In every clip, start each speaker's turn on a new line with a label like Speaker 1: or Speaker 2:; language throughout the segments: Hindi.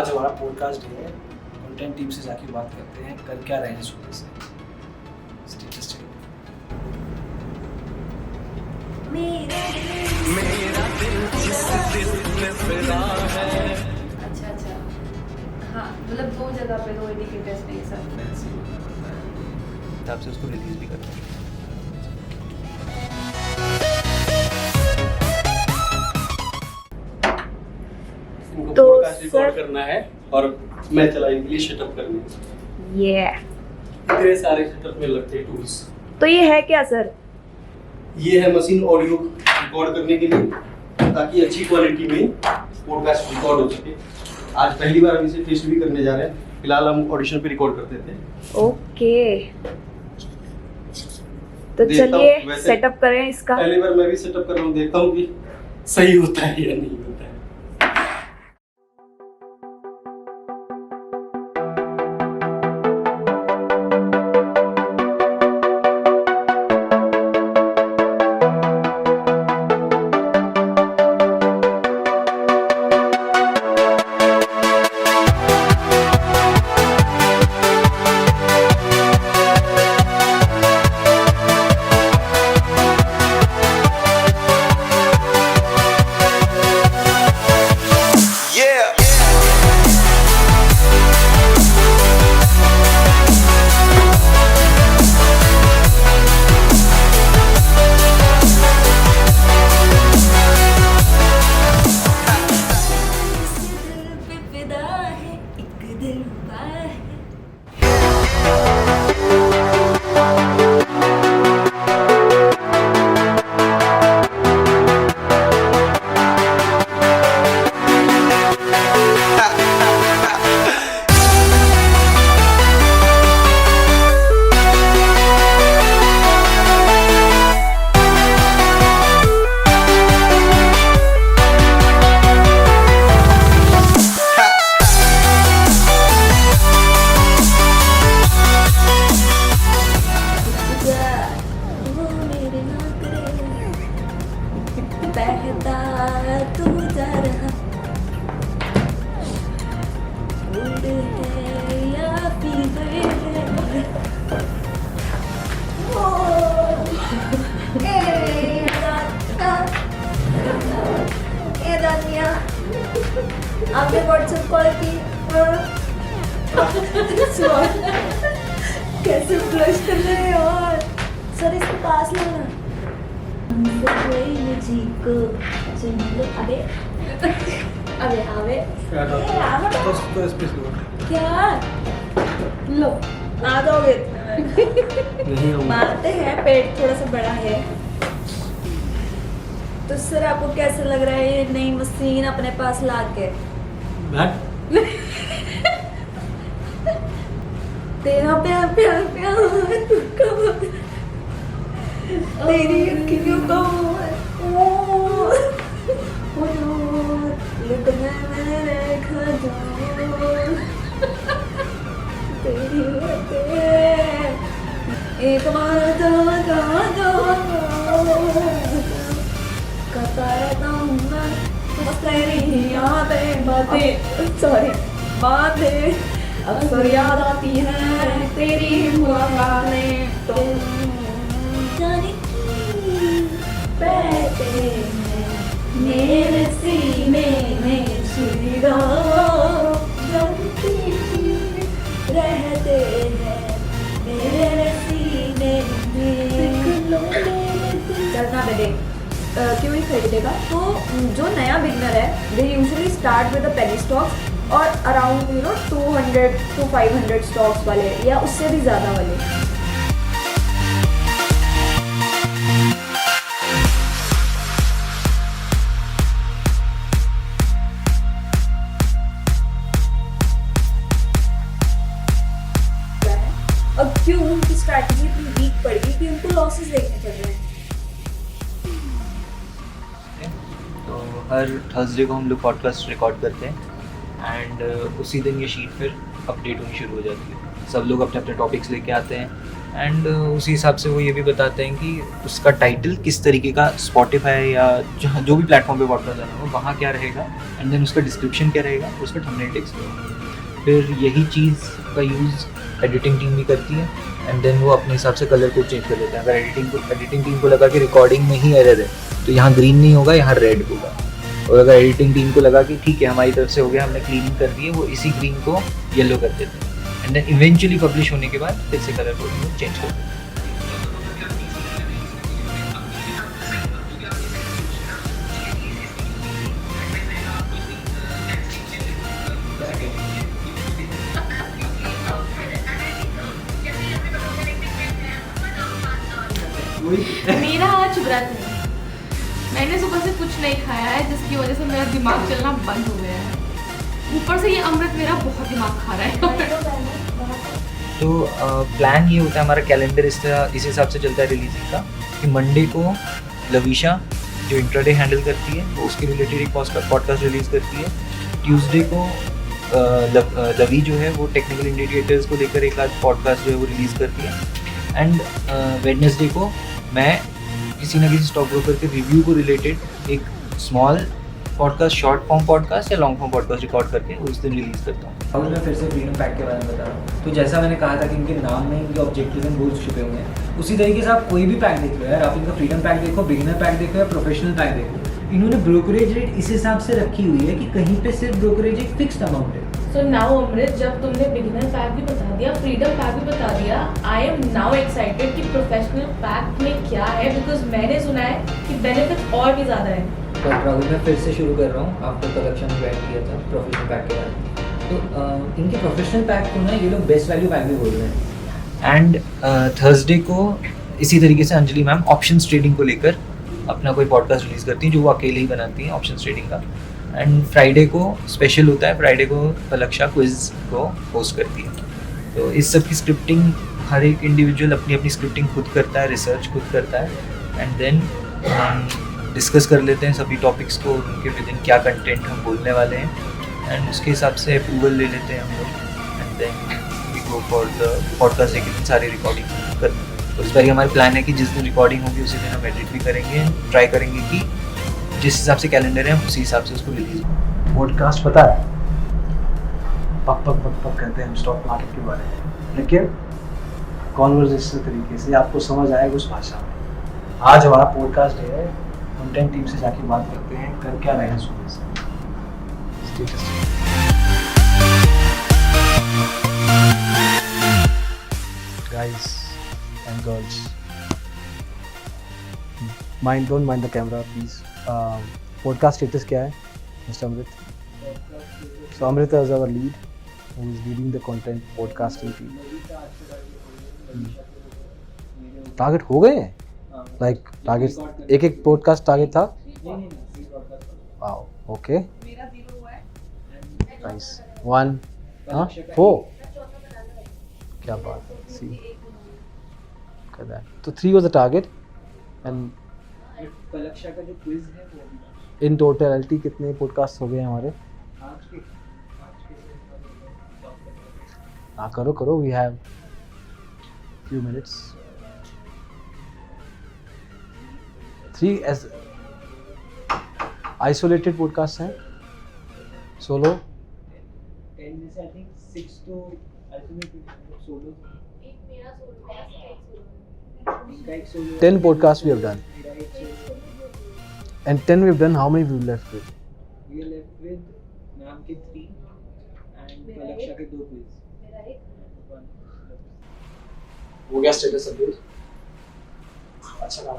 Speaker 1: आज हमारा पॉडकास्ट डे है। कंटेंट टीम से जाके बात करते हैं कर क्या रहे हैं सुबह से। Status check.
Speaker 2: मेरा दिल जिस दिल में फिदा है।
Speaker 3: अच्छा हाँ, मतलब 2 जगह पे 2 इंडिकेटर्स पे सब
Speaker 4: तब से उसको रिलीज भी करते हैं।
Speaker 1: तो रिकॉर्ड करना है और मैं चला इनके लिए सेटअप करने।
Speaker 5: ये
Speaker 1: इतने सारे सेटअप में लगते हैं टूल्स।
Speaker 5: तो ये है क्या सर?
Speaker 1: ये है मशीन ऑडियो रिकॉर्ड करने के लिए ताकि अच्छी क्वालिटी में पॉडकास्ट रिकॉर्ड हो सके। आज पहली बार हम इसे टेस्ट भी करने जा रहे हैं। फिलहाल हम ऑडिशन पे रिकॉर्ड करते थे।
Speaker 5: ओके, तो चलिए सेटअप करें इसका।
Speaker 1: पहली बार मैं भी सेटअप कर रहा हूँ, देखता हूँ कि सही होता है या नहीं होता है।
Speaker 5: आपने व्हाट्सएप कॉल की? कैसे फ्लश कर रहे हैं यार? सर इसके पास लाना। अबे क्या लो आ जाओगे? मारते हैं, पेट थोड़ा सा बड़ा है। तो सर आपको कैसा लग रहा है ये नई मशीन अपने पास लाके? तेरा प्यार प्यार प्यार कब तेरी अखियों का एक बार करता रहता हूँ मैं बस तेरी यादें बातें अक्सर याद आती है तेरी मुलाकातें। तो जाने की बहते हैं मेरे सीने में सुलगा रहते हैं मेरे सीने में। चलना बेटे क्यों ही खरीदेगा? तो जो नया बिगनर है they usually start with the penny stocks और अराउंड 200 to 500 स्टॉक्स वाले या उससे भी ज़्यादा वाले। अब क्यों उनकी स्ट्रैटेजी इतनी वीक पड़ गई कि उनको लॉसेस देखने पड़ रहे हैं?
Speaker 4: तो हर थर्सडे को हम लोग पॉडकास्ट रिकॉर्ड करते हैं एंड उसी दिन ये शीट फिर अपडेट होनी शुरू हो जाती है। सब लोग अपने अपने टॉपिक्स लेके आते हैं एंड उसी हिसाब से वो ये भी बताते हैं कि उसका टाइटल किस तरीके का स्पॉटिफाई या जहाँ जो भी प्लेटफॉर्म पे पॉडकास्ट आ रहा हो वहाँ क्या रहेगा एंड देन उसका डिस्क्रिप्शन क्या रहेगा, उसका थंबनेल टेक्स्ट रहेगा। फिर यही चीज़ का यूज़ एडिटिंग टीम भी करती है एंड देन वो अपने हिसाब से कलर को चेंज कर देते हैं। अगर एडिटिंग टीम को लगा कि रिकॉर्डिंग में ही एरर है तो यहाँ ग्रीन नहीं होगा, यहाँ रेड होगा। और अगर एडिटिंग टीम को लगा कि ठीक है हमारी तरफ से हो गया, हमने क्लीनिंग कर दी है, वो इसी ग्रीन को येलो कर देते हैं एंड देन इवेंचुअली पब्लिश होने के बाद फिर से कलर कोडिंग चेंज कर देते हैं।
Speaker 3: मेरा आज व्रत है, मैंने सुबह से कुछ नहीं खाया है जिसकी वजह से मेरा दिमाग चलना बंद हो गया है। ऊपर से ये अमृत मेरा बहुत दिमाग खा रहा है।
Speaker 4: तो प्लान ये होता है हमारा, कैलेंडर इस हिसाब से चलता है रिलीजिंग का कि मंडे को लविशा जो इंट्राडे हैंडल करती है वो उसके रिलेटेड एक पॉडकास्ट रिलीज़ करती है। ट्यूसडे को लवी जो है वो टेक्निकल इंडिकेटर्स को लेकर एक आध पॉडकास्ट जो है वो रिलीज़ करती है एंड वेडनेसडे को मैं किसी ना किसी स्टॉक ब्रोकर के रिव्यू को रिलेटेड एक small podcast, short form podcast या लॉन्ग फॉर्म पॉडकास्ट रिकॉर्ड करके उस दिन रिलीज़ करता हूँ।
Speaker 6: अब मैं फिर से फ्रीडम पैक के बारे में बता रहा हूँ। तो जैसा मैंने कहा था कि इनके नाम में इनके ऑब्जेक्टिव्स एंड गोल्स छुपे हुए हैं, उसी तरीके से आप कोई भी पैक देख लो यार, आप इनका फ्रीडम पैक देखो, बिगिनर पैक देखो या प्रोफेशनल पैक देखो, इन्होंने ब्रोकरेज रेट इस हिसाब से रखी हुई है कि कहीं पे सिर्फ ब्रोकरेज एक फिक्स्ड अमाउंट है।
Speaker 3: सो नाउ अमृत, जब तुमने बिगिनर पैक भी बता दिया, फ्रीडम पैक भी बता दिया, आई एम नाउ एक्साइटेड कि प्रोफेशनल पैक में क्या है, बिकॉज मैंने सुना है कि बेनिफिट और भी ज़्यादा है।
Speaker 6: तो राहुल मैं फिर से शुरू कर रहा हूँ, आपको कलेक्शन ज्वाइन किया था प्रोफेशनल पैक के बारे में। तो इनके प्रोफेशनल पैक को ना ये लोग बेस्ट वैल्यू पैक भी बोल रहे हैं।
Speaker 4: एंड थर्सडे को इसी तरीके से अंजलि मैम ऑप्शंस ट्रेडिंग को लेकर अपना कोई पॉडकास्ट रिलीज़ करती हैं जो वो अकेले ही बनाती हैं, ऑप्शंस ट्रेडिंग का। एंड फ्राइडे को स्पेशल होता है, फ्राइडे को पलक्षा क्विज को होस्ट करती है। तो इस सब की स्क्रिप्टिंग हर एक इंडिविजुअल अपनी अपनी स्क्रिप्टिंग खुद करता है, रिसर्च खुद करता है एंड देन हम डिस्कस कर लेते हैं सभी टॉपिक्स को, उनके विद इन क्या कंटेंट हम बोलने वाले हैं एंड उसके हिसाब से अप्रूवल ले लेते हैं हम लोग and then we go for the podcast. एक दिन सारी रिकॉर्डिंग करते हैं। तो इस बार हमारा प्लान है कि जिस दिन रिकॉर्डिंग होगी उसी दिन हम एडिट भी करेंगे, ट्राई करेंगे कि जिस हिसाब से कैलेंडर है उसी हिसाब से उसको रिलीज।
Speaker 7: पॉडकास्ट पता है पक पक पक पक करते हैं हम स्टॉक मार्केट के बारे में, लेकिन कॉन्वर्सेशन तरीके से आपको समझ आएगा उस भाषा में। आज हमारा पॉडकास्ट है, कंटेंट टीम से जाके बात करते हैं कर क्या रहे हैं सुबह से। Guys and girls, don't mind the camera please. Podcast status क्या है mister Amrit? So Amrita is our lead, who is leading the content podcasting team. Target हो गए हैं? लाइक टारगेट एक पॉडकास्ट टारगेट था? Wow, okay, nice. 1 4 क्या बात है, सी कर दैट। तो 3 वाज द टारगेट एंड
Speaker 6: पलक्षा का जो क्विज है वो
Speaker 7: इन टोटलिटी कितने पॉडकास्ट हो गए हमारे? हाँ करो, we have few minutes. 3 as isolated podcasts हैं, solo
Speaker 6: 10 में से आई थिंक 6 तो आइसोलेटेड सोलो,
Speaker 3: एक मेरा सोलो
Speaker 6: इनका एक solo,
Speaker 7: 10 podcasts we have done,
Speaker 6: मेरा एक solo,
Speaker 7: and 10 we've done. How many we've left with?
Speaker 6: we are left with नाम के 3 एंड पलक्षा के 2 क्विज।
Speaker 7: हो गया स्टेटस अपडेट, अच्छा काम।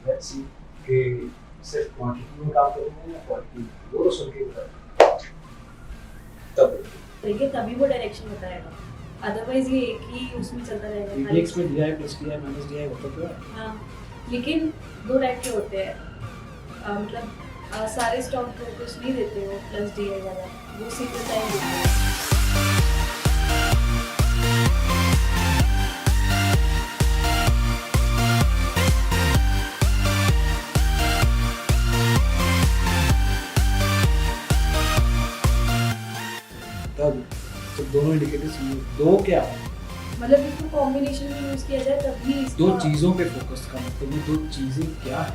Speaker 7: लेट्स सी कि सिर्फ क्वांटिटी में काम करेंगे या क्वालिटी, वो तो सुन के बताओ तब
Speaker 5: देखिए तभी वो डायरेक्शन बताएगा, अदरवाइज ये एक ही उसमें चलता रहेगा।
Speaker 7: पीडीएक्स में DI plus DI minus DI होता तो है।
Speaker 5: हाँ, लेकिन 2 टाइप के होते हैं, मतलब सारे स्टॉक ब्रोकर्स नहीं देते हो प्लस डीआई वाला, वो सिंगल टाइम देते हैं।
Speaker 7: तब जब दोनों इंडिकेटर्स दो क्या
Speaker 5: मतलब इसको कॉम्बिनेशन में यूज किया जाए तभी इसका
Speaker 7: दो चीज़ों पे फोकस का मतलब ये दो चीज़ें क्या है?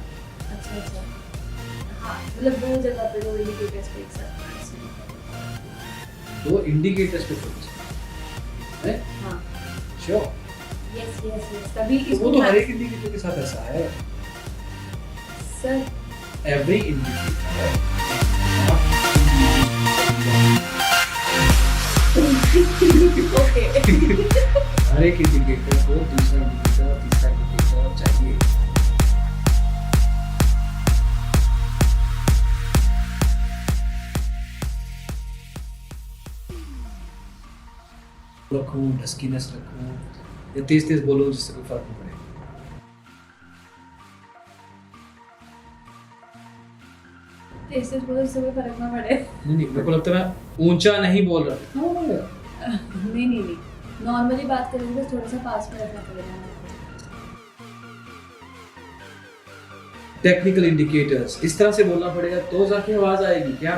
Speaker 5: अच्छा अच्छा हाँ मतलब दो जगह पे दो इंडिकेटर्स पे एक साथ
Speaker 7: दो इंडिकेटर्स पे फोकस है
Speaker 5: हाँ
Speaker 7: श्योर।
Speaker 5: यस यस यस तभी
Speaker 7: तो
Speaker 5: इसको
Speaker 7: वो तो हर एक इंडिकेटर के साथ ऐसा है,
Speaker 5: सर
Speaker 7: एवरी इंडिकेटर
Speaker 5: ओके
Speaker 7: हर एक इंडिकेटर को दूसरा इंडिकेटर और तीसरा इंडिकेटर चाहिए। रखूं डस्कीनेस रखूं या तेज तेज बोलो जिससे कोई फर्क नहीं पड़ेगा।
Speaker 5: ऐसे बोलो इससे कोई फर्क ना पड़े
Speaker 7: नहीं मेरे को लगता है मैं ऊंचा नहीं बोल रहा।
Speaker 5: नहीं नहीं नहीं नॉर्मली बात करेंगे तो थोड़ा सा पास में रखना पड़ेगा
Speaker 7: टेक्निकल इंडिकेटर्स इस तरह से बोलना पड़ेगा तो जाके आवाज आएगी क्या?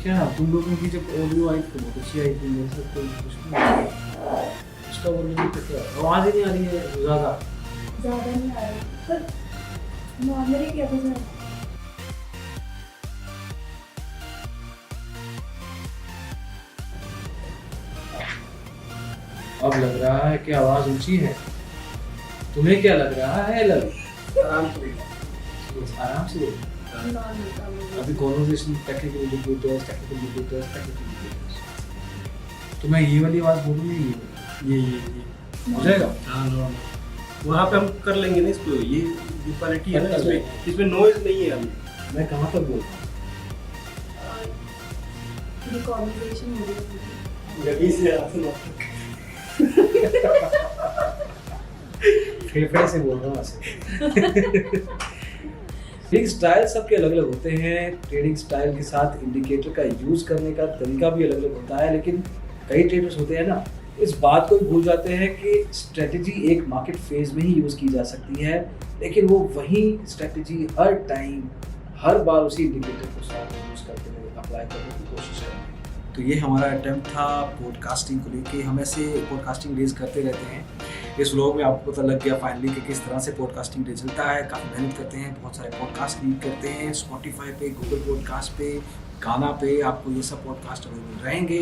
Speaker 7: क्या तुम लोगों की जब ऑडियो आई तो बहुत अच्छी आई थी, मेरे साथ कोई कुछ नहीं उसका वॉल्यूम तो क्या आवाज ही नहीं आ रही है ज़्यादा
Speaker 5: नहीं आ रही पर नॉर्मली क्या था सर
Speaker 7: अब लग रहा है कि आवाज ऊंची है। तुम्हें क्या लग रहा है?
Speaker 1: आराम से
Speaker 7: आराम से बोलो।
Speaker 5: नॉर्मल
Speaker 7: अभी कॉन्वर्सेशन टेक्निकल इंडिकेटर्स तो मैं ये वाली आवाज बोलूँ
Speaker 1: ये
Speaker 7: हो जाएगा?
Speaker 1: हाँ नॉर्मल वहाँ पे हम कर लेंगे ना इसको, ये क्वालिटी है ना इसमें नॉइज नहीं है अभी।
Speaker 7: मैं कहाँ पर बोल रहा
Speaker 5: ये कॉन्वर्सेशन हो रही है
Speaker 1: जल्दी से
Speaker 7: फेफड़े से बोल रहा हूँ ऐसे। ट्रेडिंग स्टाइल सबके अलग अलग होते हैं। ट्रेडिंग स्टाइल के साथ इंडिकेटर का यूज करने का तरीका भी अलग अलग होता है, लेकिन कई ट्रेडर्स होते हैं ना इस बात को भूल जाते हैं कि स्ट्रेटजी एक मार्केट फेज में ही यूज की जा सकती है, लेकिन वो वही स्ट्रेटजी हर टाइम हर बार उसी इंडिकेटर को साथ यूज करते हुए अप्लाई करने की कोशिश करेंगे। तो ये हमारा अटेम्प्ट था पॉडकास्टिंग को लेके। हम ऐसे पॉडकास्टिंग रेज करते रहते हैं। इस व्लॉग में आपको पता लग गया फाइनली कि किस तरह से पॉडकास्टिंग रेज चलता है। काफ़ी मेहनत करते हैं, बहुत सारे पॉडकास्ट रीड करते हैं, स्पॉटिफाई पे, गूगल पॉडकास्ट पे, गाना पे आपको ये सब पॉडकास्ट अवेलेबल रहेंगे।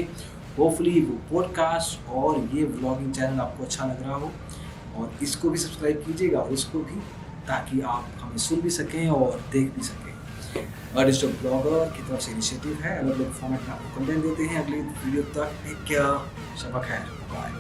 Speaker 7: होपफुली वो पॉडकास्ट और ये व्लॉगिंग चैनल आपको अच्छा लग रहा हो और इसको भी सब्सक्राइब कीजिएगा और इसको भी, ताकि आप हमें सुन भी सकें और देख भी सकें। डिजिटल ब्लॉगर की तरफ से इनिशिएटिव है, अलग अलग फॉर्मेट में आपको कंटेंट देते हैं। अगली वीडियो तक टेक केयर, शब खैर, बाय।